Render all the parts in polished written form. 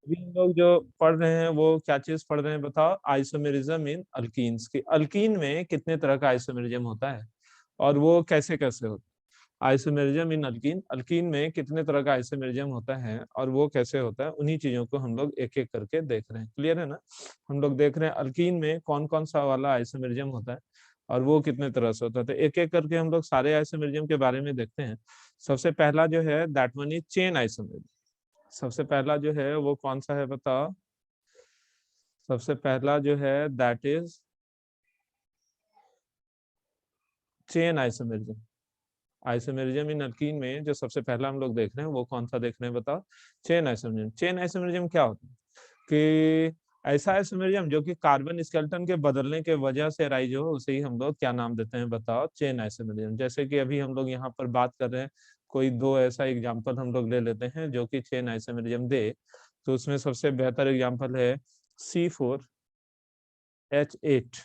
अभी हम लोग जो पढ़ रहे हैं वो क्या चीज पढ़ रहे हैं बताओ? आइसोमेरिज्म इन अल्कीन्स की। अल्कीन में कितने तरह का आइसोमेरिज्म होता है और वो कैसे कैसे होता है? आइसोमेरिज्म इन अल्कीन, अल्कीन में कितने तरह का आइसोमेरिज्म होता है और वो कैसे होता है, उन्हीं चीजों को हम लोग एक एक करके देख रहे हैं। क्लियर है ना? हम लोग देख रहे हैं अल्कीन में कौन कौन सा वाला आइसोमेरिज्म होता है और वो कितने तरह से होता है। तो एक एक करके हम लोग सारे आइसोमेरिज्म के बारे में देखते हैं। सबसे पहला जो है that one is chain isomerism. सबसे पहला जो है वो कौन सा है बताओ? सबसे पहला जो है that is chain isomerism. Isomerism in alkyne में जो सबसे पहला हम लोग देख रहे हैं वो कौन सा देख रहे हैं बताओ? Chain isomerism. चेन आइसोमेरिज्म क्या होता है कि ऐसा आइसोमेरिज्म जो कि कार्बन स्केलेटन के बदलने के वजह से राइज हो, उसे ही हम लोग क्या नाम देते हैं बताओ? Chain isomerism. जैसे कि अभी हम लोग यहाँ पर बात कर रहे हैं, कोई दो ऐसा एग्जांपल हम लोग ले लेते हैं जो कि चेन आइसोमेरिज्म दे। तो उसमें सबसे बेहतर एग्जांपल है C4H8।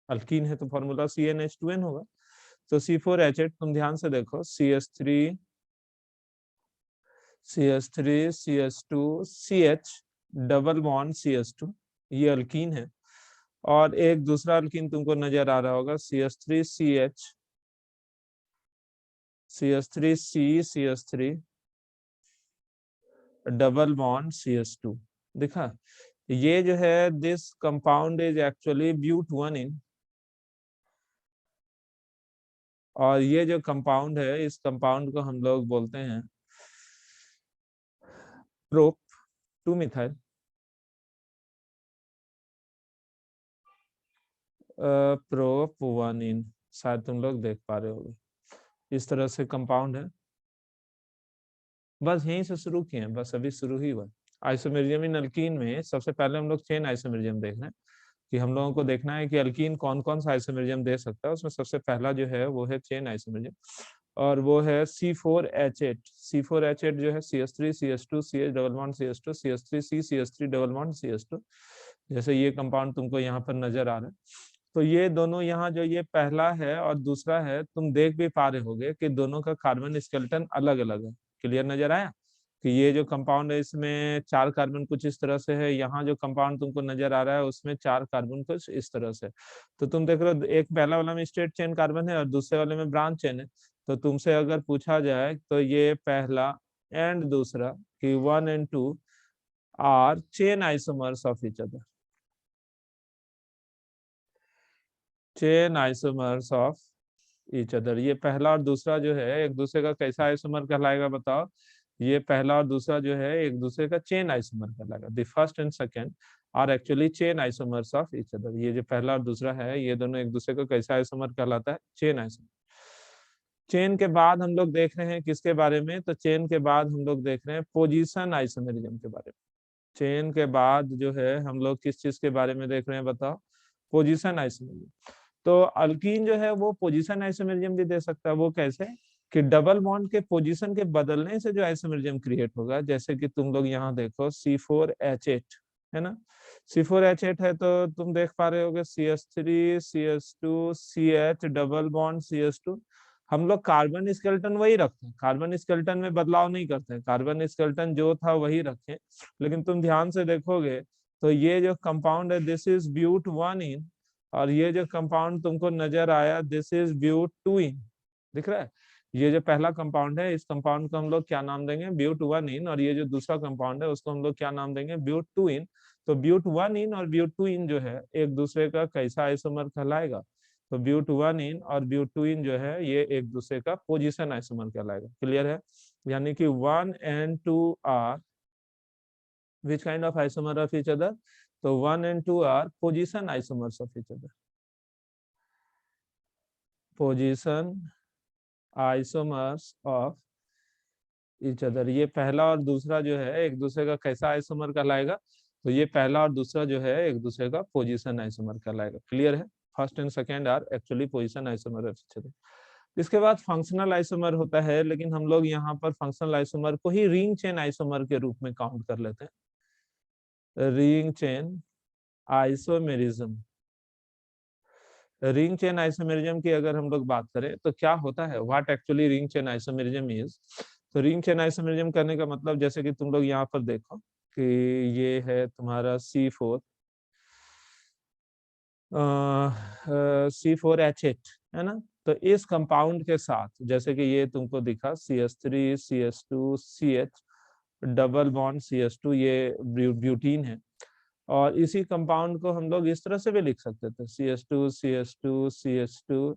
अल्कीन है तो फॉर्मूला CnH2n होगा। तो C4H8 तुम ध्यान से देखो, CH2CH डबल बॉन्ड CH2, ये अल्कीन है। और एक दूसरा अल्कीन तुमको नजर आ रहा होगा CH3 डबल बॉन्ड CH2। देखा? ये जो है this compound is actually but 1 ene, और ये जो कंपाउंड है इस कंपाउंड को हम लोग बोलते हैं प्रोप 2 मिथाइल प्रोप 1 इन। शायद तुम लोग देख पा रहे होगे, इस तरह से कंपाउंड है। बस यहीं से शुरू किए हैं, बस अभी शुरू ही हुआ। आइसोमेरिज्म इन अल्कीन में सबसे पहले हम लोग चेन आइसोमेरिज्म देख रहे हैं कि हम लोगों को देखना है कि अल्कीन कौन कौन सा आइसोमेरिज्म दे सकता है। उसमें सबसे पहला जो है वो है चेन आइसोमेरिज्म, और वो है C4H8। C4H8 जो है CH3 CH2 CH double bond CH2 CH3 CH3 double bond CH2। जैसे ये कंपाउंड तुमको यहाँ पर नजर आ रहा है। तो ये दोनों यहाँ जो ये पहला है और दूसरा है, तुम देख भी पा रहे होगे कि दोनों का कार्बन स्केलेटन अलग अलग है। क्लियर नजर आया कि ये जो कंपाउंड है इसमें 4 कार्बन कुछ इस तरह से है, यहाँ जो कंपाउंड तुमको नजर आ रहा है उसमें 4 कार्बन कुछ इस तरह से। तो तुम देख रहे हो एक पहला वाला में स्ट्रेट चेन कार्बन है और दूसरे वाले में ब्रांच चेन है। तो तुमसे अगर पूछा जाए तो ये पहला एंड दूसरा कि 1 and 2 are chain isomers of each other. Chain isomers of each other, ये पहला और दूसरा जो है एक दूसरे का कैसा आइसोमर कहलाएगा बताओ? ये पहला और दूसरा जो है एक दूसरे का चेन आइसोमर कहलाएगा। The first and second are actually chain isomers of each other. ये जो पहला और दूसरा है ये दोनों एक दूसरे का कैसा आइसोमर कहलाता है? Chain isomer. चेन के बाद हम लोग देख रहे हैं किसके बारे में? तो चेन के बाद हम लोग देख रहे हैं पोजीशन आइसोमेरिज्म के बारे में। चेन के बाद जो है हम लोग किस चीज के बारे में देख रहे हैं बताओ? Position isomerism. तो अल्कीन जो है वो पोजीशन आइसोमेरिज्म भी दे सकता है। वो कैसे? कि डबल बॉन्ड के पोजीशन के बदलने से जो आइसोमेरिज्म क्रिएट होगा। जैसे कि तुम लोग यहाँ देखो C4H8 है ना? C4H8 है तो तुम देख पा रहे होगे CH3 CH2 CH double bond CH2। हम लोग कार्बन स्केलेटन वही रखते हैं, कार्बन स्केलेटन में बदलाव नहीं करते हैं, कार्बन स्केलेटन जो था वही रखें। लेकिन तुम ध्यान से देखोगे तो ये जो कंपाउंड है दिस इज ब्यूट 1 इन, और ये जो कंपाउंड तुमको नजर आया दिस इज ब्यूट 2 इन। दिख रहा है? ये जो पहला कंपाउंड है इस कंपाउंड को हम लोग क्या नाम देंगे? ब्यूट 1 इन। और ये जो दूसरा कंपाउंड है उसको हम लोग क्या नाम देंगे? ब्यूट 2 इन। तो ब्यूट 1 इन और ब्यूट 2 इन जो है एक दूसरे का कैसा आइसोमर कहलाएगा? तो ब्यूट 1 इन और ब्यूट 2 इन जो है ये एक दूसरे का पोजीशन आइसोमर कहलाएगा। क्लियर है? यानी कि 1 and 2 are which kind of isomer of each other? तो 1 and 2 are position isomers of each other. Position isomers of each other। ये पहला और दूसरा जो है एक दूसरे का कैसा आइसोमर कहलाएगा? तो ये पहला और दूसरा जो है एक दूसरे का पोजीशन आइसोमर कहलाएगा। क्लियर है? First and second are actually position isomer of each other. इसके बाद फंक्शनल आइसोमर होता है, लेकिन हम लोग यहाँ पर फंक्शनल आइसोमर को ही रिंग चेन आइसोमर के रूप में काउंट कर लेते हैं। Ring chain isomerism. Ring chain isomerism की अगर हम लोग बात करें तो क्या होता है? What actually ring chain isomerism is? तो रिंग चेन आइसोमेरिज्म करने का मतलब जैसे कि तुम लोग यहाँ पर देखो कि ये है तुम्हारा C4 C4H8 है ना। तो इस कंपाउंड के साथ जैसे कि ये तुमको दिखा CH3 CH2 CH double bond CH2 ये ब्यूटीन है। और इसी कंपाउंड को हम लोग इस तरह से भी लिख सकते थे CH2 CH2 CH2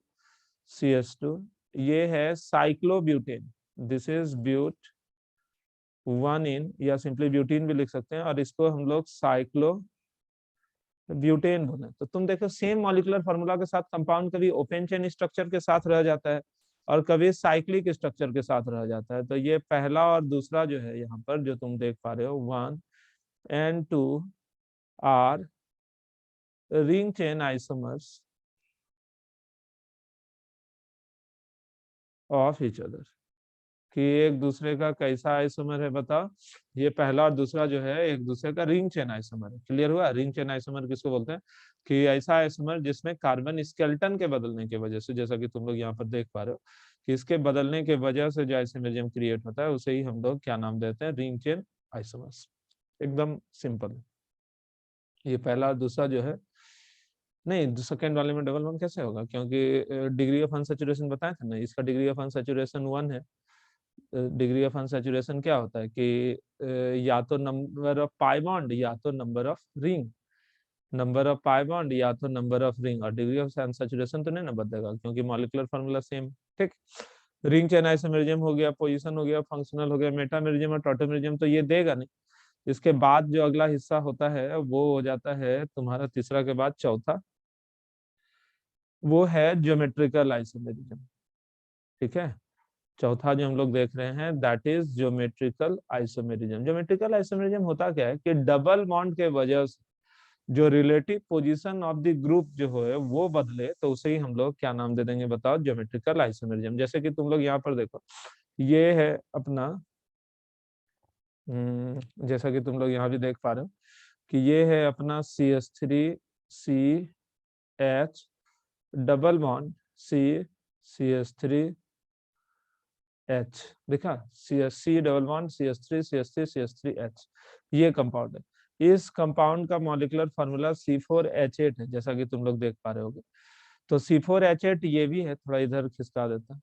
CH2 ये है साइक्लोब्यूटेन। दिस इज ब्यूट 1 इन या सिंपली ब्यूटीन भी लिख सकते हैं और इसको हम लोग साइक्लो ब्यूटेन बोले। तो तुम देखो सेम मॉलिक्यूलर फार्मूला के साथ कंपाउंड कभी ओपन चेन स्ट्रक्चर के साथ रह जाता है और कभी साइक्लिक स्ट्रक्चर के साथ रह जाता है। तो ये पहला और दूसरा जो है यहाँ पर जो तुम देख पा रहे हो 1 and 2 R ring chain isomers of each other. कि एक दूसरे का कैसा आइसोमर है बताओ। ये पहला और दूसरा जो है एक दूसरे का रिंग चेन आइसोमर है। क्लियर हुआ। रिंग चेन आइसोमर किसको बोलते हैं कि ऐसा आइसोमर जिसमें कार्बन स्केलेटन के बदलने की वजह से, जैसा कि तुम लोग यहाँ पर देख पा रहे हो कि इसके बदलने के वजह से जो आइसोमरिज्म क्रिएट होता है उसे ही हम लोग क्या नाम देते हैं, रिंग चेन आइसोमर्स। एकदम सिंपल। ये पहला और दूसरा जो है, नहीं सेकेंड वाले में डबल बॉन्ड कैसे होगा, क्योंकि डिग्री ऑफ अनसैचुरेशन बताया था ना, इसका डिग्री ऑफ अनसैचुरेशन 1 है। डिग्री ऑफ अनसैचुरेशन क्या होता है कि या तो नंबर ऑफ पाई बॉन्ड या तो number of ring, number of pi bond या तो नंबर ऑफ रिंग, और डिग्री ऑफ अनसैचुरेशन तो नहीं ना बदलेगा क्योंकि मॉलिक्यूलर फार्मूला सेम। ठीक। रिंग चेन आइसोमेरिज्म हो गया, पोजीशन हो गया, फंक्शनल हो गया, मेटामेरिज्म और टॉटोमेरिज्म तो ये देगा नहीं। इसके बाद जो अगला हिस्सा होता है वो हो जाता है तुम्हारा तीसरा के बाद चौथा, वो है ज्योमेट्रिकल आइसोमेरिज्म। ठीक है। चौथा जो हम लोग देख रहे हैं that is geometrical isomerism. Geometrical isomerism होता क्या है कि डबल बॉन्ड के वजह से जो relative position of the group जो है वो बदले तो उसे ही हम लोग क्या नाम दे देंगे बताओ, ज्योमेट्रिकल आइसोमेरिज्म। जैसे कि तुम लोग यहाँ पर देखो ये है अपना जैसा कि तुम लोग यहाँ भी देख पा रहे हो कि ये है अपना CH3CH डबल बॉन्ड CH3H देखा, CH3 डबल बॉन्ड CH3CH3CH3H ये कंपाउंड है। इस कंपाउंड का मॉलिक्यूलर फार्मूला C4H8 है जैसा कि तुम लोग देख पा रहे होगे। तो C4H8 ये भी है, थोड़ा इधर खिसका देता।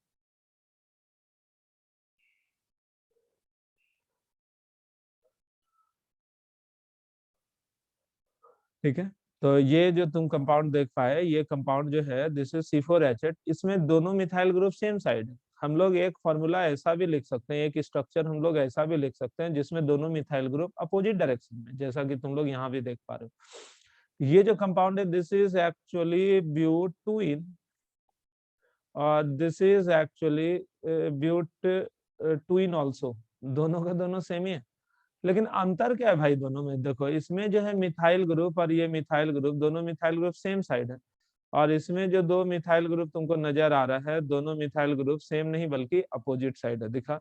ठीक है। तो ये जो तुम कंपाउंड देख पाए ये कंपाउंड जो है दिस इज C4H8। इसमें दोनों मिथाइल ग्रुप सेम साइड है। हम लोग एक फॉर्मूला ऐसा भी लिख सकते हैं, एक स्ट्रक्चर हम लोग ऐसा भी लिख सकते हैं जिसमें दोनों मिथाइल ग्रुप अपोजिट डायरेक्शन में, जैसा कि तुम लोग यहाँ भी देख पा रहे हो। ये जो कंपाउंड है this is actually but 2 ene और this is actually but 2 ene also. दोनों का दोनों सेम ही है, लेकिन अंतर क्या है भाई दोनों में। देखो इसमें जो है मिथाइल ग्रुप और ये मिथाइल ग्रुप, दोनों मिथाइल ग्रुप सेम साइड है। और इसमें जो दो मिथाइल ग्रुप तुमको नजर आ रहा है दोनों मिथाइल ग्रुप सेम नहीं बल्कि अपोजिट साइड है। दिखा,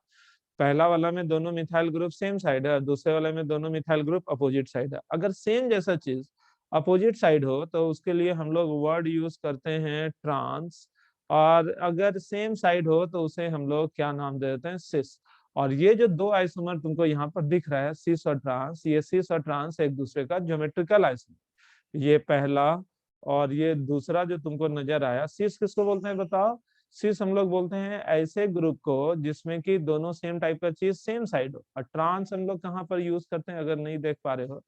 पहला वाला में दोनों मिथाइल ग्रुप सेम साइड है और दूसरे वाले में दोनों मिथाइल ग्रुप अपोजिट साइड है। अगर सेम जैसा चीज अपोजिट साइड हो तो उसके लिए हम लोग वर्ड यूज करते हैं ट्रांस, और अगर सेम साइड हो तो उसे हम लोग क्या नाम दे देते हैं, सिस। और ये जो दो आइसोमर तुमको यहाँ पर दिख रहा है सिस और ट्रांस, ये सिस और ट्रांस एक दूसरे का ज्योमेट्रिकल आइसोमर। ये पहला और ये दूसरा जो तुमको नजर आया, सिस किसको बोलते हैं बताओ। सिस हम लोग बोलते हैं ऐसे ग्रुप को जिसमें कि दोनों सेम टाइप का चीज सेम साइड हो। और ट्रांस हम लोग कहाँ पर यूज करते हैं, अगर नहीं देख पा रहे हो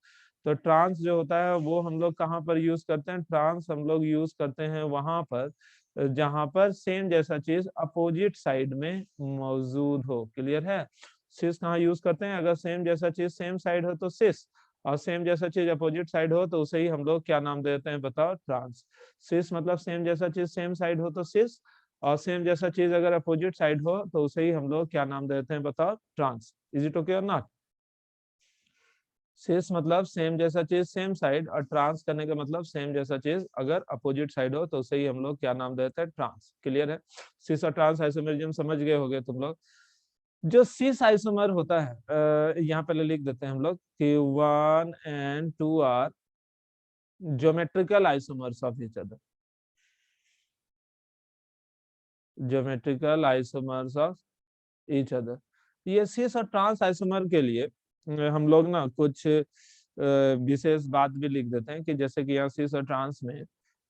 तो ट्रांस जो होता है वो हम लोग कहाँ पर यूज करते हैं, ट्रांस हम लोग यूज करते हैं वहां पर जहां पर सेम जैसा चीज अपोजिट साइड में मौजूद हो। क्लियर है। सिस कहाँ यूज करते हैं, अगर सेम जैसा चीज सेम साइड हो तो सिस, और सेम जैसा चीज अपोजिट साइड हो तो उसे ही हम लोग क्या नाम देते हैं बताओ, ट्रांस। सिस मतलब सेम जैसा चीज सेम साइड हो तो सिस, और सेम जैसा चीज अगर अपोजिट साइड हो तो उसे ही हम लोग क्या नाम देते हैं बताओ, ट्रांस। इज इट ओके और नॉट। सिस मतलब सेम जैसा चीज सेम साइड, और ट्रांस करने का मतलब सेम जैसा चीज अगर अपोजिट साइड हो तो उसे ही हम लोग क्या नाम देते हैं, ट्रांस। क्लियर है। सिस और ट्रांस आइसोमेरिज्म समझ गए होगे तुम लोग। जो सिस आइसोमर होता है यहाँ पहले लिख देते हैं हम लोग कि 1 and 2 are geometrical isomers of each other. Geometrical isomers of each other. ये सिस और ट्रांस आइसोमर के लिए हम लोग ना कुछ विशेष बात भी लिख देते हैं कि जैसे कि यहाँ सिस और ट्रांस में,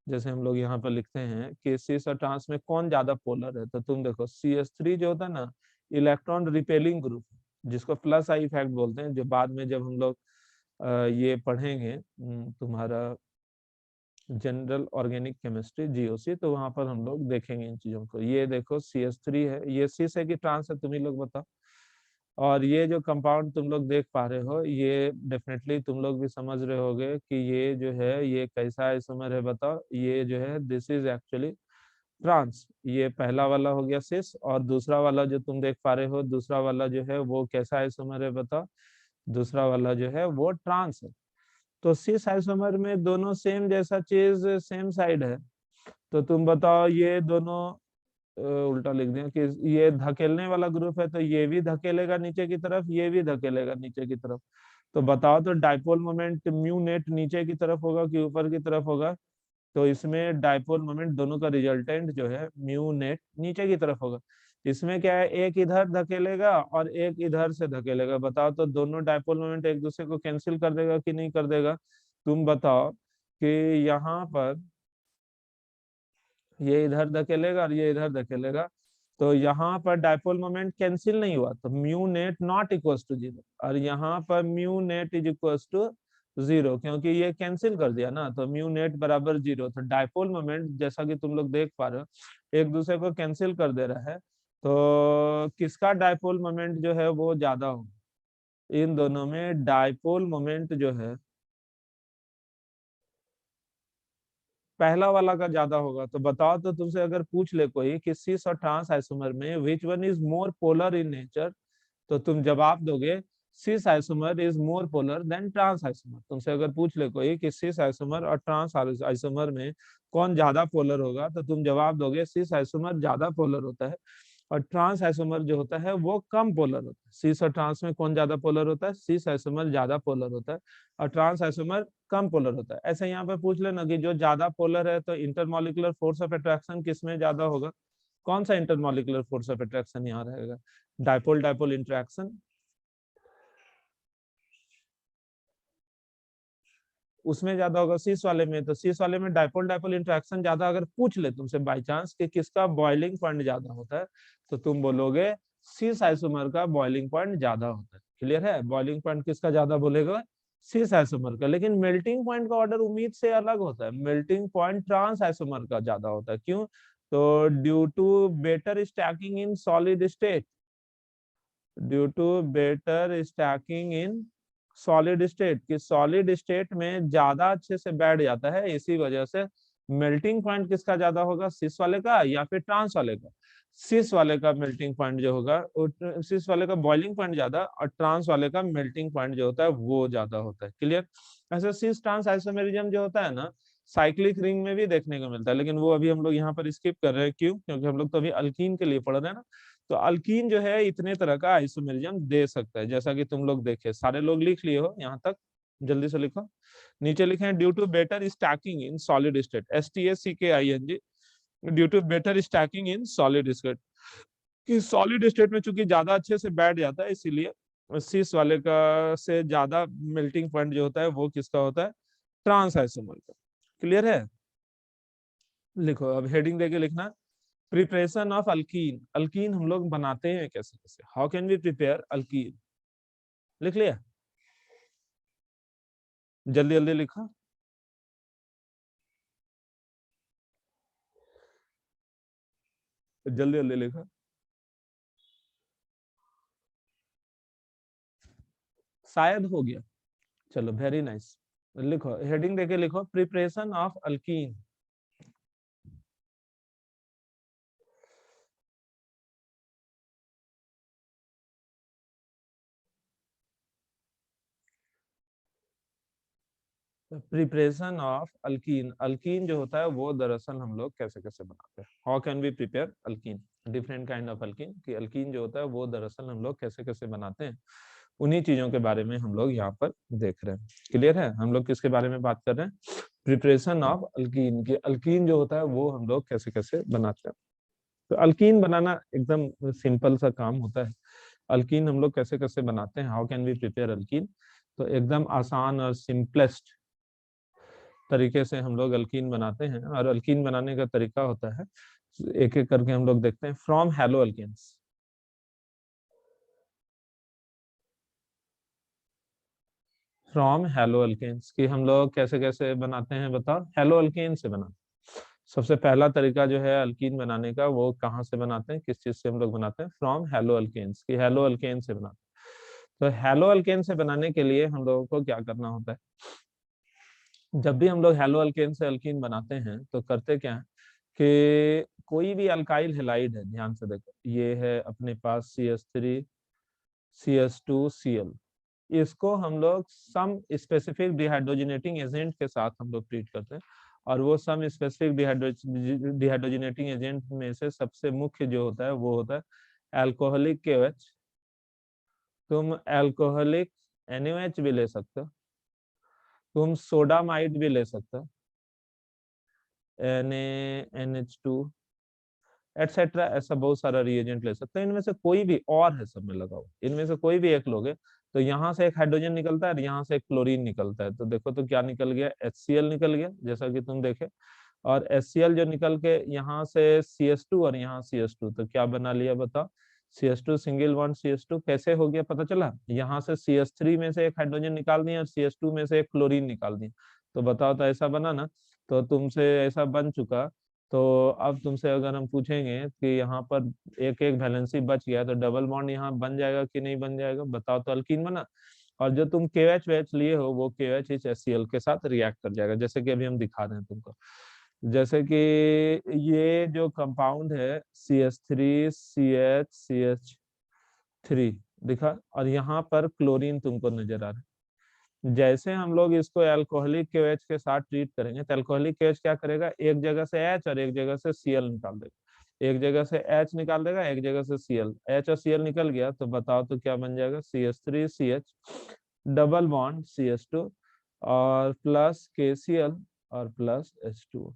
जैसे हम लोग यहाँ पर लिखते हैं कि सिस और ट्रांस में कौन ज्यादा पोलर है, तो तुम देखो CH3 जो होता है ना, इलेक्ट्रॉन रिपेलिंग ग्रुप, जिसको प्लस आई इफेक्ट बोलते हैं, जो बाद में जब हम लोग ये पढ़ेंगे तुम्हारा जनरल ऑर्गेनिक केमिस्ट्री GOC, तो वहां पर हम लोग देखेंगे इन चीजों को। ये देखो CH3 है, ये सिस है कि ट्रांस है, तुम ही लोग बताओ। और ये जो कंपाउंड तुम लोग देख पा रहे हो, ये डेफिनेटली तुम लोग भी समझ रहे होगे कि ये जो है ये कैसा आइसोमर है, बताओ। ये जो है दिस इज एक्चुअली ट्रांस। ये पहला वाला हो गया सिस, और दूसरा वाला जो तुम देख पा रहे हो, दूसरा वाला जो है वो कैसा आइसोमर है बताओ, दूसरा वाला जो है वो ट्रांस है। तो सिस आइसोमर में दोनों सेम जैसा चीज, सेम साइड है, तो तुम बताओ ये दोनों उल्टा लिख दिया कि ये धकेलने वाला ग्रुप है, तो ये भी धकेलेगा नीचे की तरफ, ये भी धकेलेगा नीचे की तरफ। तो बताओ तो डाइपोल मोमेंट म्यू नेट नीचे की तरफ होगा कि ऊपर की तरफ होगा? तो इसमें डाइपोल मोमेंट दोनों का रिजल्टेंट जो है म्यू नेट नीचे की तरफ होगा। इसमें क्या है, एक इधर धकेलेगा और एक इधर से धकेलेगा। बताओ तो दोनों डाइपोल मोमेंट एक दूसरे को कैंसिल कर देगा कि नहीं कर देगा? तुम बताओ कि यहाँ पर ये इधर धकेलेगा और ये इधर धकेलेगा, तो यहाँ पर डाइपोल मोमेंट कैंसिल नहीं हुआ, तो mu net not equals to 0, और यहाँ पर mu net is equals to 0, क्योंकि ये कैंसिल कर दिया ना, तो म्यू नेट बराबर 0। तो डाइपोल मोमेंट जैसा कि तुम लोग देख पा रहे हो एक दूसरे को कैंसिल कर दे रहा है, तो किसका डाइपोल मोमेंट जो है वो ज्यादा हो? इन दोनों में डाइपोल मोमेंट जो है पहला वाला का ज्यादा होगा। तो बताओ तो तुमसे अगर पूछ ले कोई कि सिस और ट्रांस आइसोमर में which one is more polar in nature, तो तुम जवाब दोगे cis isomer is more polar than trans isomer. तुमसे अगर पूछ ले कोई कि सिस आइसोमर और ट्रांस आइसोमर में कौन ज्यादा पोलर होगा, तो तुम जवाब दोगे सिस आइसोमर ज्यादा पोलर होता है और ट्रांस आइसोमर जो होता है वो कम पोलर होता है। सिस और ट्रांस में कौन ज्यादा पोलर होता है? सिस आइसोमर ज्यादा पोलर होता है और ट्रांस आइसोमर कम पोलर होता है। ऐसे यहाँ पे पूछ लेना कि जो ज्यादा पोलर है तो इंटरमॉलिक्यूलर फोर्स ऑफ अट्रैक्शन किसमें ज्यादा होगा? कौन सा इंटरमॉलिक्यूलर फोर्स ऑफ अट्रैक्शन यहाँ रहेगा? डाइपोल डाइपोल इंटरेक्शन, उसमें ज्यादा होगा सिस वाले में। तो सिस वाले में डाइपोल डाइपोल इंटरेक्शन ज्यादा अगर पूछ ले तुमसे बाई चांस कि किसका बॉइलिंग पॉइंट ज्यादा होता है, तो तुम बोलोगे सिस आइसोमर का बॉइलिंग पॉइंट ज्यादा होता है। क्लियर है? बॉइलिंग पॉइंट किसका ज्यादा बोलेगा? सिस आइसोमर का। लेकिन मेल्टिंग पॉइंट का ऑर्डर उम्मीद से अलग होता है, मेल्टिंग पॉइंट ट्रांस आइसोमर का ज्यादा होता है। क्यों? तो due to better stacking in solid state, due to better stacking in solid state, कि सॉलिड स्टेट में ज्यादा अच्छे से बैठ जाता है, इसी वजह से मेल्टिंग पॉइंट किसका ज्यादा होगा, सिस वाले का या फिर ट्रांस वाले का? सिस वाले का मेल्टिंग पॉइंट जो होगा, सिस वाले का बॉइलिंग पॉइंट ज्यादा और ट्रांस वाले का मेल्टिंग पॉइंट जो होता है वो ज्यादा होता है। क्लियर? ऐसे सिस ट्रांस आइसोमेरिज्म जो होता है ना, साइक्लिक रिंग में भी देखने को मिलता है, लेकिन वो अभी हम लोग यहाँ पर स्किप कर रहे हैं। क्यों? क्योंकि हम लोग तो अभी अल्कीन के लिए पढ़ रहे हैं ना। तो अल्कीन जो है इतने तरह का आइसोमेरिज्म दे सकता है, जैसा कि तुम लोग देखे, सारे लोग लिख लिए हो यहाँ तक? जल्दी से लिखो। नीचे लिखे हैं due to better stacking in solid state, STACKING, due to better stacking in solid state, कि सॉलिड स्टेट में चूंकि ज्यादा अच्छे से बैठ जाता है, इसीलिए सिस वाले का से ज्यादा मेल्टिंग पॉइंट जो होता है वो किसका होता है? ट्रांस आइसोमर का। क्लियर है? लिखो, अब हेडिंग देके लिखना, प्रिपरेशन ऑफ अल्कीन। अल्कीन हम लोग बनाते हैं कैसे कैसे, how can we prepare alkene? लिख लिया? जल्दी जल्दी लिखा। जल्दी जल्दी लिखा। शायद हो गया। चलो, वेरी नाइस। लिखो, हेडिंग देके लिखो, preparation of alkyne. Preparation of alkyne. Alkyne जो होता है वो दरअसल हम लोग कैसे कैसे बनाते हैं, how can we prepare alkene, different kind of alkene, कि अल्कीन जो होता है वो दरअसल हम लोग कैसे कैसे बनाते हैं, उन्हीं चीजों के बारे में हम लोग यहाँ पर देख रहे हैं। क्लियर है? हम लोग किसके बारे में बात कर रहे हैं? प्रिपरेशन ऑफ अल्कीन, की अल्कीन जो होता है वो हम लोग कैसे कैसे बनाते हैं। तो अल्कीन बनाना एकदम सिंपल सा काम होता है। अल्कीन हम लोग कैसे कैसे बनाते हैं, how can we prepare alkene. तो एकदम आसान और सिंपलेस्ट तरीके से हम लोग अल्कीन बनाते हैं। और अल्कीन बनाने का तरीका होता है, एक एक करके हम लोग देखते हैं। From halo alkanes, from halo alkanes की हम लोग कैसे कैसे बनाते हैं बताओ, हैलो अल्केन से बनाते हैं। सबसे पहला तरीका जो है अल्कीन बनाने का, वो कहाँ से बनाते हैं, किस चीज से हम लोग बनाते हैं, फ्रॉम हैलो अल्केन्स की हैलो अल्केन से बनाते हैं। तो हैलो अल्केन से बनाने के लिए हम लोगों को क्या करना होता है, जब भी हम लोग हैलो अल्केन से अल्कीन बनाते हैं तो करते क्या है कि कोई भी अल्काइल हैलाइड है, ध्यान से देखो, ये है अपने पास CH3 CH2Cl, इसको हम लोग सम स्पेसिफिक डिहाइड्रोजनेटिंग एजेंट के साथ हम लोग ट्रीट करते हैं। और वो सम स्पेसिफिक डिहाइड्रोजनेटिंग एजेंट में से सबसे मुख्य जो होता है वो होता है अल्कोहलिक KOH। तुम अल्कोहलिक NaOH भी ले सकते हो, तुम सोडामाइड भी ले सकते हो, NaNH2 एटसेट्रा, ऐसा बहुत सारा रिएजेंट ले सकते हैं। इनमें से कोई भी, और है सब में लगा हुआ, इनमें से कोई भी एक लोगे तो यहाँ से एक हाइड्रोजन निकलता है और यहाँ से एक क्लोरीन निकलता है। तो देखो तो क्या निकल गया, HCl निकल गया, जैसा कि तुम देखे। और HCl जो निकल के यहाँ से CH2 और यहाँ CH2, तो क्या बना लिया बताओ, CH2 सिंगल बॉन्ड CH2। कैसे हो गया पता चला, यहाँ से CH3 में से एक हाइड्रोजन निकाल दिया और CH2 में से एक क्लोरीन निकाल दिया। तो बताओ, तो ऐसा बना ना। तो तुमसे ऐसा बन चुका। तो अब तुमसे अगर हम पूछेंगे कि यहाँ पर एक एक वैलेंसी बच गया, तो डबल बॉन्ड यहाँ बन जाएगा कि नहीं बन जाएगा बताओ, तो अल्कीन बना। और जो तुम KOH वेच लिए हो वो KOH इस HCl के साथ रिएक्ट कर जाएगा, जैसे कि अभी हम दिखा रहे हैं तुमको। जैसे कि ये जो कंपाउंड है CH3CH CH3 दिखा, और यहाँ पर क्लोरीन तुमको नजर आ रहा है। जैसे हम लोग इसको अल्कोहलिक KOH के साथ ट्रीट करेंगे तो अल्कोहलिक KOH क्या करेगा, एक जगह से H और एक जगह से Cl निकाल देगा, एक जगह से H निकाल देगा, एक जगह से Cl, H और Cl निकल गया तो बताओ तो क्या बन जाएगा, CH3CH डबल बॉन्ड CH2 और प्लस KCl और प्लस H2O।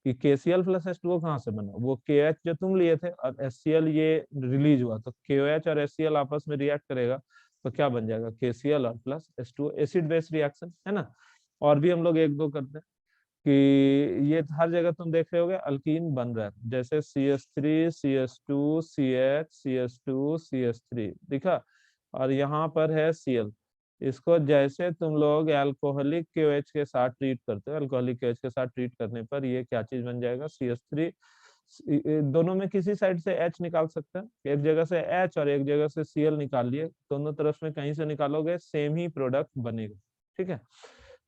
कि KCl प्लस H2O कहाँ से बना, वो KH जो तुम लिए थे और HCl ये रिलीज हुआ, तो KOH और HCl आपस में रिएक्ट करेगा तो क्या बन जाएगा, KCl और plus H2O, acid base reaction है ना। और भी हम लोग एक दो करते हैं कि ये हर जगह तुम देख रहे होगे अल्कीन बन रहा है, जैसे CH3 CH2 CH CH2 CH3 दिखा, और यहाँ पर है Cl। इसको जैसे तुम लोग अल्कोहलिक KOH के साथ ट्रीट करते हो, अल्कोहलिक KOH के साथ ट्रीट करने पर ये क्या चीज बन जाएगा, CH3, दोनों में किसी साइड से H निकाल सकते हैं, एक जगह से H और एक जगह से Cl निकाल लिए, दोनों तरफ में कहीं से निकालोगे सेम ही प्रोडक्ट बनेगा। ठीक है,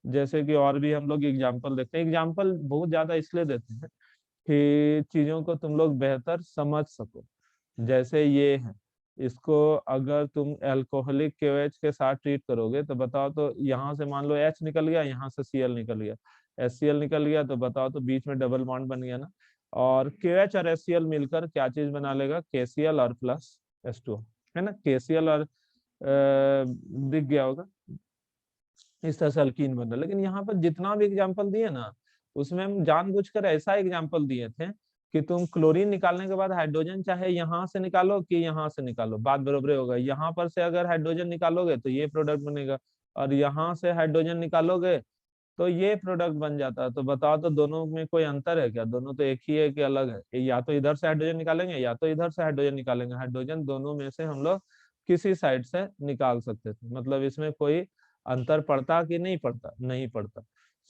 जैसे कि और भी हम लोग एग्जांपल देखते हैं। एग्जांपल बहुत ज्यादा इसलिए देते हैं कि चीजों को तुम लोग बेहतर समझ सको। जैसे ये है, इसको अगर तुम अल्कोहलिक KOH के साथ ट्रीट करोगे तो बताओ तो यहाँ से मान लो H निकल गया, यहाँ से Cl निकल गया, HCl निकल गया, तो बताओ तो बीच में डबल बॉन्ड बन गया ना। और KOH और HCl मिलकर क्या चीज बना लेगा, KCl और प्लस H2O, है ना। KCl और दिख गया होगा, इस तरह से अल्कीन बन रहा है। लेकिन यहाँ पर जितना भी एग्जाम्पल दिए ना, उसमें हम जानबूझकर ऐसा एग्जाम्पल दिए थे कि तुम क्लोरीन निकालने के बाद हाइड्रोजन चाहे यहाँ से निकालो कि यहाँ से निकालो, बात बराबर होगा। यहाँ पर से अगर हाइड्रोजन निकालोगे तो ये प्रोडक्ट बनेगा, और यहाँ से हाइड्रोजन निकालोगे तो ये प्रोडक्ट बन जाता है। तो बताओ तो दोनों में कोई अंतर है क्या, दोनों तो एक ही है कि अलग है, या तो इधर से हाइड्रोजन निकालेंगे या तो इधर से हाइड्रोजन निकालेंगे। हाइड्रोजन दोनों में से हम लोग किसी साइड से निकाल सकते थे, मतलब इसमें कोई अंतर पड़ता कि नहीं पड़ता, नहीं पड़ता,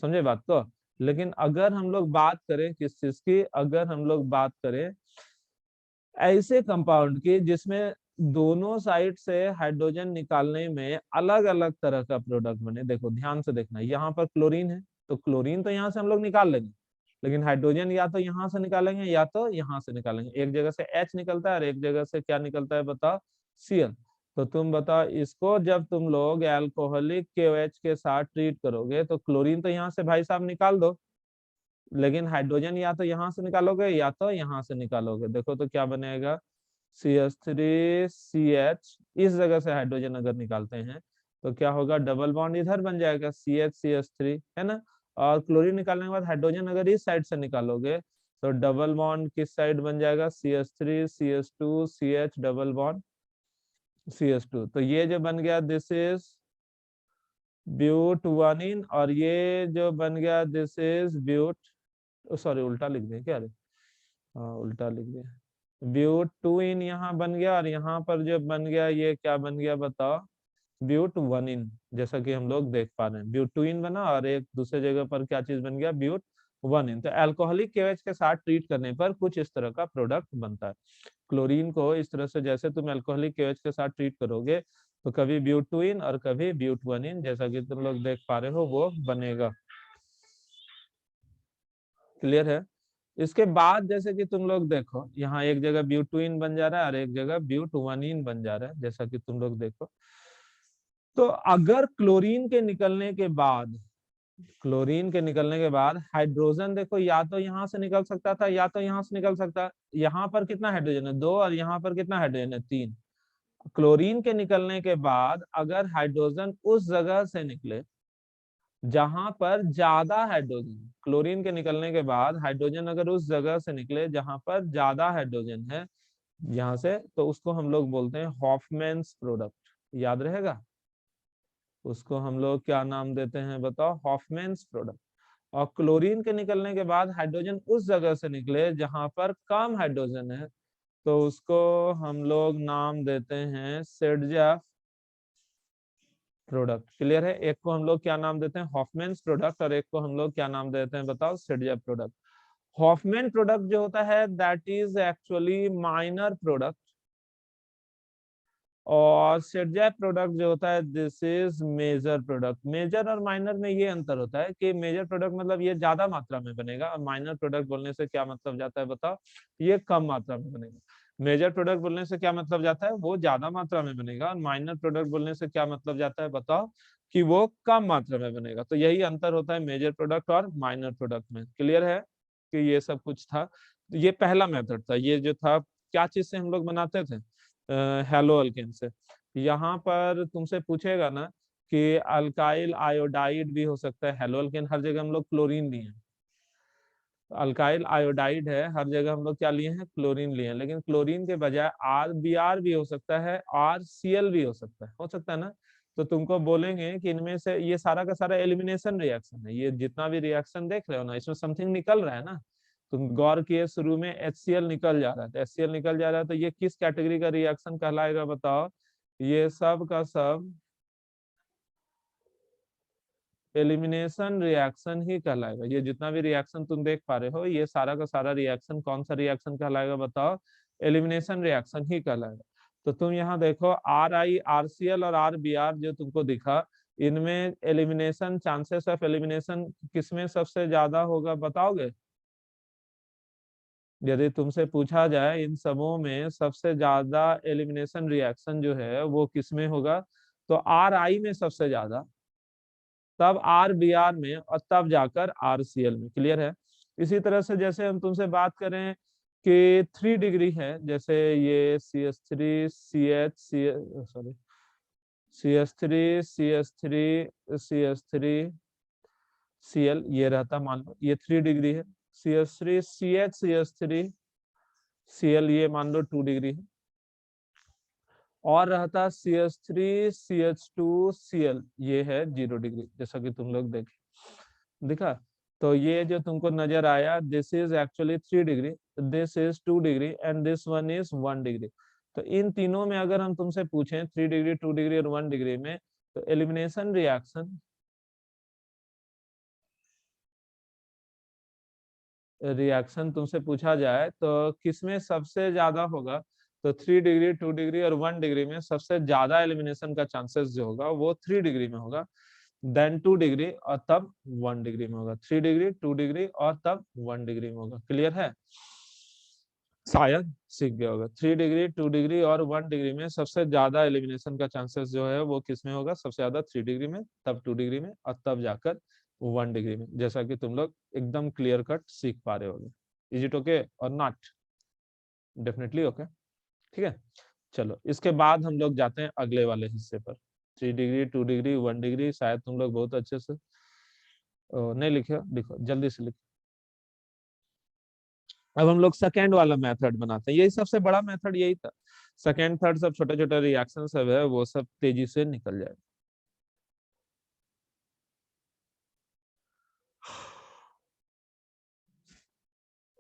समझे बात को। लेकिन अगर हम लोग बात करें किस चीज की, अगर हम लोग बात करें ऐसे कंपाउंड की जिसमें दोनों साइड से हाइड्रोजन निकालने में अलग अलग तरह का प्रोडक्ट बने, देखो ध्यान से देखना, यहाँ पर क्लोरीन है तो क्लोरीन तो यहाँ से हम लोग निकाल लेंगे, लेकिन हाइड्रोजन या तो यहाँ से निकालेंगे या तो यहाँ से निकालेंगे। एक जगह से H निकलता है और एक जगह से क्या निकलता है बताओ, Cl। तो तुम बताओ, इसको जब तुम लोग अल्कोहलिक KOH के साथ ट्रीट करोगे तो क्लोरीन तो यहाँ से भाई साहब निकाल दो, लेकिन हाइड्रोजन या तो यहाँ से निकालोगे या तो यहाँ से निकालोगे। देखो तो क्या बनेगा, CH3CH, इस जगह से हाइड्रोजन अगर निकालते हैं तो क्या होगा, डबल बॉन्ड इधर बन जाएगा CH है ना। और क्लोरीन निकालने के बाद हाइड्रोजन अगर इस साइड से निकालोगे तो डबल बॉन्ड किस साइड बन जाएगा, CH3 CH2 CH double bond CH2। तो ये जो बन गया दिस इज ब्यूटवानिन, और ये जो बन गया दिस इज ब्यूट, सॉरी उल्टा लिख दिया क्या रे, हाँ उल्टा लिख दिया, ब्यूटूइन यहाँ बन गया, और यहाँ पर जो बन गया ये क्या बन गया बताओ, ब्यूटवनिन। जैसा कि हम लोग देख पा रहे हैं ब्यूटुइन बना, और एक दूसरे जगह पर क्या चीज बन गया, ब्यूटवनिन। तो अल्कोहलिक केवेज के साथ ट्रीट करने पर कुछ इस तरह का प्रोडक्ट बनता है। क्लोरीन को इस तरह से जैसे तुम अल्कोहलिक केवेज के साथ ट्रीट करोगे तो कभी ब्यूटुइन और कभी ब्यूटवनिन, जैसा कि तुम लोग देख पा रहे हो, वो बनेगा। क्लियर है। इसके बाद जैसे कि तुम लोग देखो यहाँ एक जगह ब्यूटुइन बन जा रहा है और एक जगह ब्यूटवनिन बन जा रहा है, जैसा कि तुम लोग देखो। तो अगर क्लोरीन के निकलने के बाद, क्लोरीन के निकलने के बाद हाइड्रोजन देखो या तो यहाँ से निकल सकता था या तो यहाँ से निकल सकता, यहाँ पर कितना हाइड्रोजन है, 2, और यहाँ पर कितना हाइड्रोजन है, 3। क्लोरीन के निकलने के बाद अगर हाइड्रोजन उस जगह से निकले जहां पर ज्यादा हाइड्रोजन, क्लोरीन के निकलने के बाद हाइड्रोजन अगर उस जगह से निकले जहां पर ज्यादा हाइड्रोजन है यहाँ से, तो उसको हम लोग बोलते हैं हॉफमैन्स प्रोडक्ट। याद रहेगा, उसको हम लोग क्या नाम देते हैं बताओ, हॉफमैन्स प्रोडक्ट। और क्लोरीन के निकलने के बाद हाइड्रोजन उस जगह से निकले जहां पर कम हाइड्रोजन है, तो उसको हम लोग नाम देते हैं सिरजेफ प्रोडक्ट। क्लियर है। एक को हम लोग क्या नाम देते हैं, हॉफमैन्स प्रोडक्ट, और एक को हम लोग क्या नाम देते हैं बताओ, सिरजेफ प्रोडक्ट। हॉफमैन प्रोडक्ट जो होता है that is actually minor product, और सिरजेफ प्रोडक्ट जो होता है this is major product. Major और माइनर में ये अंतर होता है कि मेजर प्रोडक्ट मतलब ये ज्यादा मात्रा में बनेगा, और माइनर प्रोडक्ट बोलने से क्या मतलब जाता है बताओ, ये कम मात्रा में बनेगा। मेजर प्रोडक्ट बोलने से क्या मतलब जाता है, वो ज्यादा मात्रा में बनेगा, और माइनर प्रोडक्ट बोलने से क्या मतलब जाता है बताओ, कि वो कम मात्रा में बनेगा। तो यही अंतर होता है मेजर प्रोडक्ट और माइनर प्रोडक्ट में। क्लियर है कि ये सब कुछ था। ये पहला मेथड था, ये जो था क्या चीज से हम लोग बनाते थे, हेलो अल्केन से। यहाँ पर तुमसे पूछेगा ना कि अल्काइल आयोडाइड भी हो सकता है, हेलो अल्केन हर जगह हम लोग क्लोरीन लिए हैं, अल्काइल आयोडाइड है हर जगह हम लोग क्या लिए हैं, क्लोरीन लिए हैं। लेकिन क्लोरीन के बजाय RBr भी हो सकता है, RCl भी हो सकता है ना। तो तुमको बोलेंगे कि इनमें से ये सारा का सारा एलिमिनेशन रिएक्शन है, ये जितना भी रिएक्शन देख रहे हो ना इसमें समथिंग निकल रहा है ना। तुम गौर किए शुरू में HCl निकल जा रहा है, तो HCl निकल जा रहा है तो ये किस कैटेगरी का रिएक्शन कहलाएगा बताओ, ये सब का सब एलिमिनेशन रिएक्शन ही कहलाएगा। ये जितना भी रिएक्शन तुम देख पा रहे हो ये सारा का सारा रिएक्शन कौन सा रिएक्शन कहलाएगा बताओ, एलिमिनेशन रिएक्शन ही कहलाएगा। तो तुम यहाँ देखो RI RCl और RBr जो तुमको दिखा, इनमें एलिमिनेशन, चांसेस ऑफ एलिमिनेशन किसमें सबसे ज्यादा होगा बताओगे। यदि तुमसे पूछा जाए इन सबों में सबसे ज्यादा एलिमिनेशन रिएक्शन जो है वो किसमें होगा, तो RI में सबसे ज्यादा, तब RBr में, और तब जाकर RCl में। क्लियर है। इसी तरह से जैसे हम तुमसे बात करें कि 3 डिग्री है, जैसे ये CH3 CH sorry CH3 CH3 CH3 Cl, ये रहता मान लो ये 3 डिग्री है। CH3 CH CH3 Cl ये मान लो 2 डिग्री है। और रहता CH3 CH2 Cl, ये है 0 डिग्री, जैसा कि तुम लोग दिखा। तो ये जो तुमको नजर आया this is actually 3 degree, this is 2 degree and this one is 1 degree. तो इन तीनों में अगर हम तुमसे पूछें 3 डिग्री 2 डिग्री और 1 डिग्री में, तो एलिमिनेशन रिएक्शन तुमसे पूछा जाए तो किसमें सबसे ज्यादा होगा, तो 3 डिग्री 2 डिग्री और 1 डिग्री में सबसे ज्यादा एलिमिनेशन का चांसेस जो होगा वो 3 डिग्री में होगा, देन 2 डिग्री और तब 1 डिग्री में होगा। 3 डिग्री 2 डिग्री और तब 1 डिग्री में होगा। क्लियर है, शायद सीख गया होगा। 3 डिग्री 2 डिग्री और 1 डिग्री में सबसे ज्यादा एलिमिनेशन का चांसेस जो है वो किस में होगा, सबसे ज्यादा 3 डिग्री में, तब 2 डिग्री में, और तब जाकर 1 डिग्री में, जैसा कि तुम लोग एकदम क्लियर कट सीख पा रहे होगे। इज इट ओके और नॉट, डेफिनेटली ओके। ठीक है। चलो इसके बाद हम लोग जाते हैं अगले वाले हिस्से पर। 3 डिग्री 2 डिग्री 1 डिग्री शायद तुम लोग बहुत अच्छे से नहीं लिखे, लिखो जल्दी से लिखो। अब हम लोग सेकेंड वाला मेथड बनाते हैं, यही सबसे बड़ा मेथड यही था। सेकेंड थर्ड सब छोटे छोटे रिएक्शन सब है वो सब तेजी से निकल जाएगा।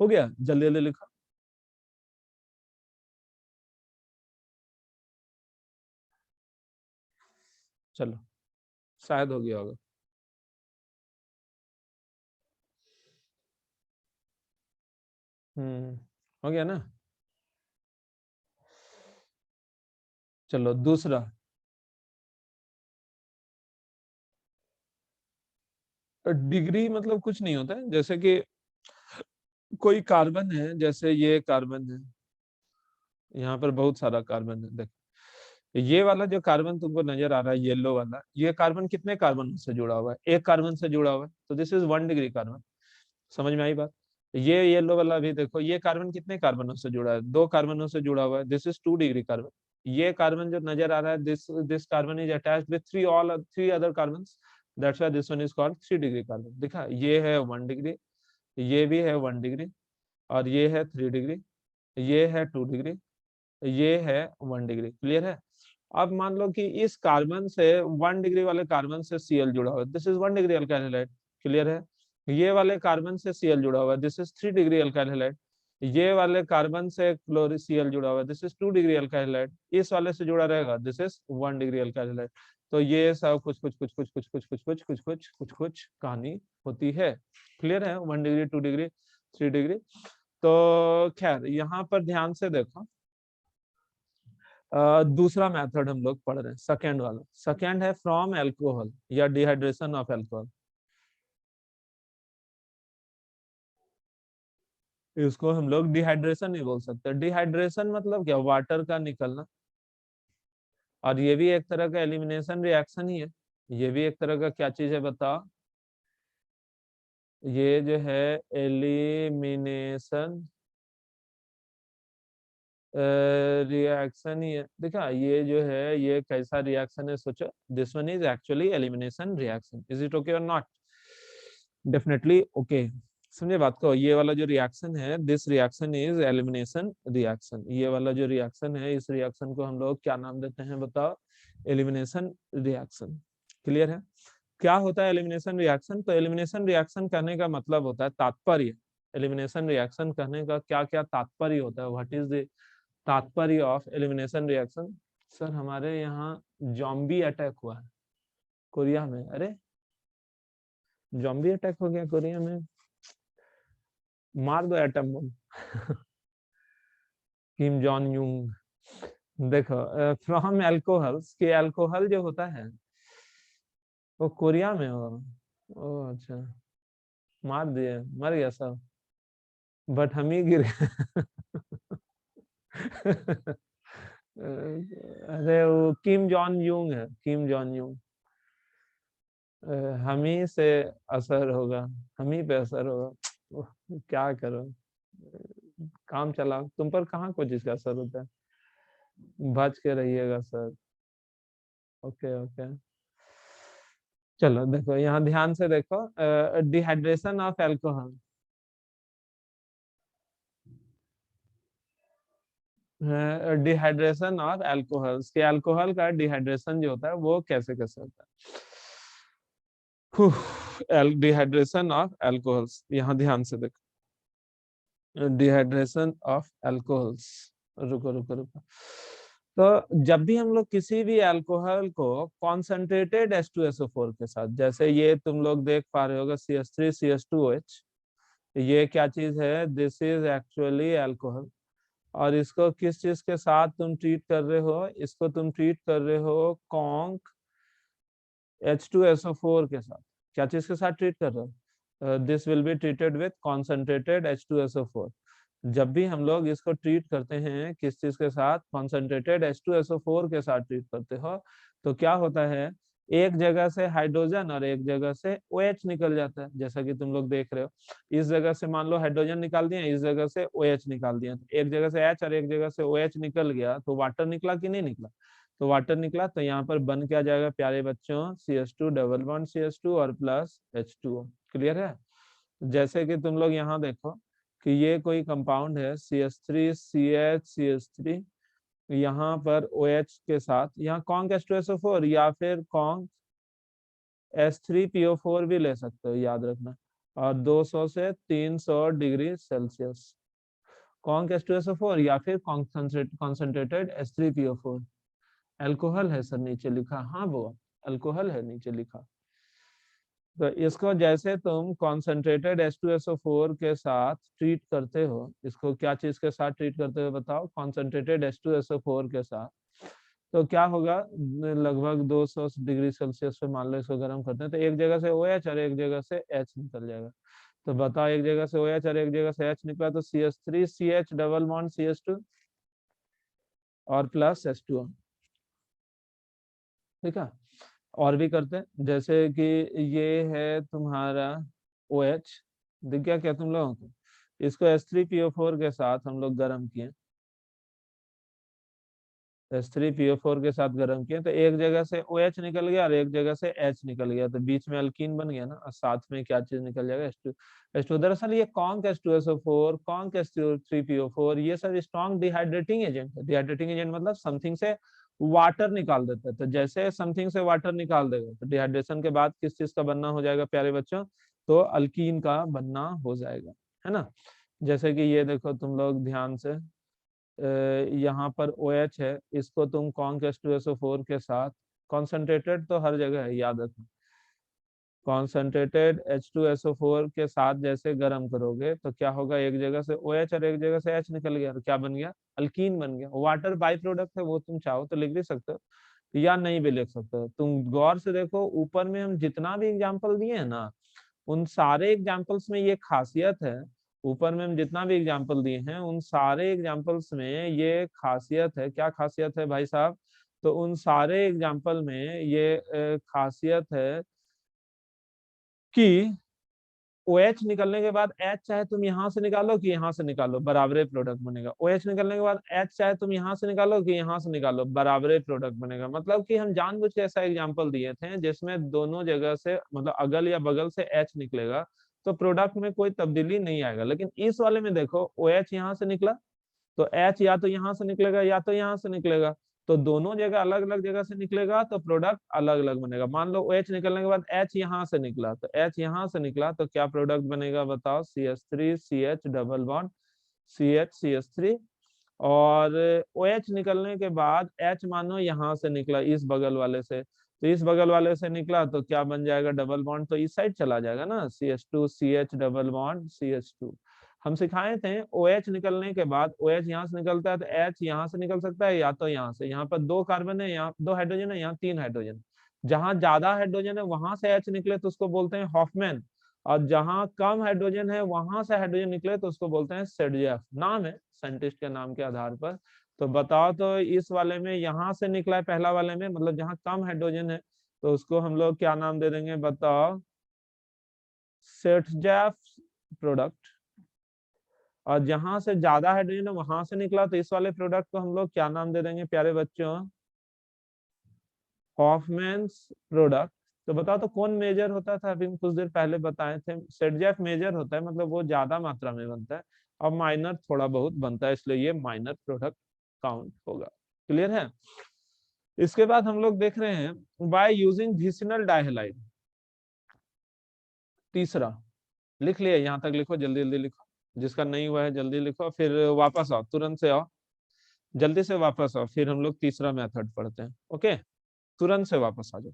हो गया, जल्दी जल्दी लिखो। चलो, शायद हो गया होगा। हो गया ना। चलो दूसरा, डिग्री मतलब कुछ नहीं होता है, जैसे कि कोई कार्बन है, जैसे ये कार्बन है, यहाँ पर बहुत सारा कार्बन है, देखो ये वाला जो कार्बन तुमको नजर आ रहा है येलो वाला, ये कार्बन कितने कार्बन से जुड़ा हुआ है? एक कार्बन से जुड़ा हुआ है, तो दिस इज 1 डिग्री कार्बन। समझ में आई बात? ये येलो वाला भी देखो, ये कार्बन कितने कार्बनों से जुड़ा है? 2 कार्बनों से जुड़ा हुआ है, दिस इज 2 डिग्री कार्बन। ये कार्बन जो नजर आ रहा है, this this carbon is attached with three other carbon, that's why this one is called 3 degree carbon. देखा, ये है 1 डिग्री, ये भी है 1 डिग्री, और ये है 3 डिग्री, ये है 2 डिग्री, ये है 1 डिग्री। क्लियर है? अब मान लो कि इस कार्बन से 1 डिग्री वाले कार्बन से Cl जुड़ा हुआ है, this is 1 degree alkyl halide. Clear है? ये वाले कार्बन से Cl जुड़ा हुआ है, this is 3 degree alkyl halide. ये वाले कार्बन से क्लोरी Cl जुड़ा हुआ है, this is 2 degree alkyl halide. इस वाले से जुड़ा रहेगा, this is 1 degree alkyl halide. तो ये सब कुछ कुछ कुछ कुछ कुछ कुछ कुछ कुछ कुछ कुछ कुछ कुछ कहानी होती है। क्लियर है? 1 डिग्री, 2 डिग्री, 3 डिग्री। तो खैर यहाँ पर ध्यान से देखो, दूसरा मेथड हम लोग पढ़ रहे हैं, सेकेंड वाला। सेकेंड है फ्रॉम अल्कोहल या डिहाइड्रेशन ऑफ अल्कोहल। इसको हम लोग डिहाइड्रेशन नहीं बोल सकते। डिहाइड्रेशन मतलब क्या? वाटर का निकलना। और ये भी एक तरह का एलिमिनेशन रिएक्शन ही है। ये भी एक तरह का क्या चीज है बताओ? ये जो है एलिमिनेशन रिएक्शन ही है। देखा, ये जो है ये कैसा रिएक्शन है सोचो। This one is actually elimination reaction. Is it okay और नॉट? Definitely okay. समझे बात को? ये वाला जो रिएक्शन है, this reaction is elimination reaction. ये वाला जो रिएक्शन है, इस रिएक्शन को हम लोग क्या नाम देते हैं बताओ? Elimination reaction. क्लियर है? क्या होता है एलिमिनेशन रिएक्शन? तो एलिमिनेशन रिएक्शन कहने का मतलब होता है तात्पर्य। एलिमिनेशन रिएक्शन कहने का क्या क्या तात्पर्य होता है? व्हाट इज द तात्पर्य ऑफ एलिमिनेशन रिएक्शन? सर हमारे यहाँ जॉम्बी अटैक हुआ है कोरिया में। अरे जॉम्बी अटैक हो गया कोरिया में, मार दो एटम बम। किम जॉन यूंग। देखो, फ्रॉम अल्कोहल्स के अल्कोहल जो होता है वो कोरिया में हो। ओ अच्छा, मार दिए, मर गया सब, बट हम ही गिर गए। अरे वो किम जॉन यूंग है, किम जॉन यूंग। हम ही से असर होगा, हम ही पे असर होगा। क्या करो, काम चलाओ। तुम पर कहाँ कोई चीज का असर होता है? बच के रहिएगा सर। Okay okay. चलो देखो, यहाँ ध्यान से देखो, dehydration of alcohol. Dehydration of alcohols के अल्कोहल का डिहाइड्रेशन जो होता है वो कैसे कैसे होता है? डिहाइड्रेशन ऑफ एल्कोहल्स, यहाँ ध्यान से देखो, डिहाइड्रेशन ऑफ एल्कोहल्स। रुको रुको रुको। तो जब भी हम लोग किसी भी अल्कोहल को कॉन्सेंट्रेटेड H2SO4 के साथ, जैसे ये तुम लोग देख पा रहे होगा CH3CH2OH, ये क्या चीज है? This is actually alcohol. और इसको किस चीज के साथ तुम ट्रीट कर रहे हो? इसको तुम ट्रीट कर रहे हो कॉन्क H2SO4 के साथ। क्या चीज के साथ ट्रीट कर रहे हो? This will be treated with concentrated H2SO4। जब भी हम लोग इसको ट्रीट करते हैं किस चीज के साथ? कॉन्सेंट्रेटेड H2SO4 के साथ ट्रीट करते हो, तो क्या होता है? एक जगह से हाइड्रोजन और एक जगह से OH निकल जाता है, जैसा कि तुम लोग देख रहे हो। इस जगह से मान लो हाइड्रोजन निकाल दिया, इस जगह से OH निकाल दिया, एक जगह से H और एक जगह से OH निकल गया, तो वाटर निकला कि नहीं निकला? तो वाटर निकला, तो यहाँ पर बन क्या जाएगा प्यारे बच्चों? CH2 डबल बॉन्ड CH2 और प्लस H2O। क्लियर है? जैसे कि तुम लोग यहाँ देखो कि ये कोई कंपाउंड है CH3CH CH3, यहाँ पर OH के साथ यहाँ कॉन्क H2SO4 या फिर कॉन्क H3PO4 भी ले सकते हो, याद रखना। और 200 से 300 डिग्री सेल्सियस कॉन्क H2SO4 या फिर कॉन्सेंट्रेटेड H3PO4। अल्कोहल है सर नीचे लिखा, हाँ वो अल्कोहल है नीचे लिखा। तो इसको जैसे तुम कॉन्सेंट्रेटेड H2SO4 के साथ ट्रीट करते हो, इसको क्या चीज के साथ ट्रीट करते हो बताओ, कॉन्सेंट्रेटेड H2SO4 के साथ, तो क्या होगा, लगभग 200 डिग्री सेल्सियस पे मान लो इसको गर्म करते हैं, तो एक जगह से OH और एक जगह से H निकल जाएगा। तो बताओ एक जगह से OH और एक जगह से H निकला तो CH3 CH double bond CH2 और प्लस H2O। ठीक है, और भी करते हैं, जैसे कि ये है तुम्हारा OH, दिख गया क्या तुम लोगों को? इसको H3PO4 के साथ हम लोग गर्म किए, H3PO4 के साथ गर्म किए, तो एक जगह से OH निकल गया और एक जगह से H निकल गया, तो बीच में अल्कीन बन गया ना, और साथ में क्या चीज निकल जाएगा, H2। दरअसल ये कॉन्क H2SO4, कॉन्क H3PO4 ये सब स्ट्रॉन्ग डिहाइड्रेटिंग एजेंट है। डिहाइड्रेटिंग एजेंट मतलब समथिंग से वाटर निकाल देता है, तो जैसे समथिंग से वाटर निकाल देगा तो डिहाइड्रेशन के बाद किस चीज का बनना हो जाएगा प्यारे बच्चों, तो अल्कीन का बनना हो जाएगा, है ना। जैसे कि ये देखो तुम लोग ध्यान से, यहाँ पर OH है, इसको तुम कॉन्क H2SO4 के साथ, कॉन्सेंट्रेटेड तो हर जगह है याद रखना, कॉन्सेंट्रेटेड H2SO4 के साथ जैसे गर्म करोगे तो क्या होगा, एक जगह से OH और एक जगह से H निकल गया, तो क्या बन गया, अल्कीन बन गया। वाटर बाई प्रोडक्ट है, वो तुम चाहो तो लिख भी सकते हो या नहीं भी लिख सकते हो। तुम गौर से देखो ऊपर में हम जितना भी एग्जाम्पल दिए हैं ना, उन सारे एग्जाम्पल्स में ये खासियत है, ऊपर में हम जितना भी एग्जाम्पल दिए हैं उन सारे एग्जाम्पल्स में ये खासियत है। क्या खासियत है भाई साहब, तो उन सारे एग्जाम्पल में ये खासियत है कि OH निकलने के बाद H चाहे तुम यहाँ से निकालो कि यहाँ से निकालो बराबरे प्रोडक्ट बनेगा, OH निकलने के बाद H चाहे तुम यहाँ से निकालो कि यहाँ से निकालो बराबरे प्रोडक्ट बनेगा। मतलब कि हम जानबूझ के ऐसा एग्जांपल दिए थे जिसमें दोनों जगह से मतलब अगल या बगल से H निकलेगा तो प्रोडक्ट में कोई तब्दीली नहीं आएगा। लेकिन इस वाले में देखो OH यहाँ से निकला तो H या तो यहाँ से निकलेगा या तो यहाँ से निकलेगा, तो दोनों जगह अलग अलग जगह से निकलेगा तो प्रोडक्ट अलग अलग बनेगा। मान लो OH निकलने के बाद H यहाँ से निकला, तो H यहाँ से निकला तो क्या प्रोडक्ट बनेगा बताओ, CH3 CH double bond CH CH3। और OH निकलने के बाद H मानो यहाँ से निकला इस बगल वाले से, तो इस बगल वाले से निकला तो क्या बन जाएगा, डबल बॉन्ड तो इस साइड चला जाएगा ना, CH2 CH double bond CH2। हम सिखाए थे OH निकलने के बाद OH यहाँ से निकलता है तो H यहाँ से निकल सकता है या तो यहाँ से, यहाँ पर 2 कार्बन है, यहाँ 2 हाइड्रोजन है, यहाँ 3 हाइड्रोजन। जहां ज्यादा हाइड्रोजन है वहां से H निकले तो उसको बोलते हैं हॉफमैन, और जहां कम हाइड्रोजन है वहां से हाइड्रोजन निकले तो उसको बोलते हैं सेडजेफ। नाम है साइंटिस्ट के नाम के आधार पर। तो बताओ तो इस वाले में यहाँ से निकला है पहला वाले में, मतलब जहाँ कम हाइड्रोजन है तो उसको हम लोग क्या नाम दे देंगे बताओ, सेडजेफ प्रोडक्ट। और जहां से ज्यादा हाइड्रोजन है वहां से निकला तो इस वाले प्रोडक्ट को हम लोग क्या नाम दे देंगे प्यारे बच्चों, हॉफमैन्स प्रोडक्ट। तो बताओ तो कौन मेजर होता था, अभी हम कुछ देर पहले बताए थे, सेडजेफ मेजर होता है, मतलब वो ज्यादा मात्रा में बनता है और माइनर थोड़ा बहुत बनता है, इसलिए ये माइनर प्रोडक्ट काउंट होगा। क्लियर है। इसके बाद हम लोग देख रहे हैं बाय यूजिंग विसिनल डाइहैलाइड। तीसरा लिख लिया, यहाँ तक लिखो, जल्दी जल्दी लिखो, जिसका नहीं हुआ है जल्दी लिखो, फिर वापस आओ, तुरंत से आओ, जल्दी से वापस आओ, फिर हम लोग तीसरा मेथड पढ़ते हैं। ओके, तुरंत से वापस आ जाओ।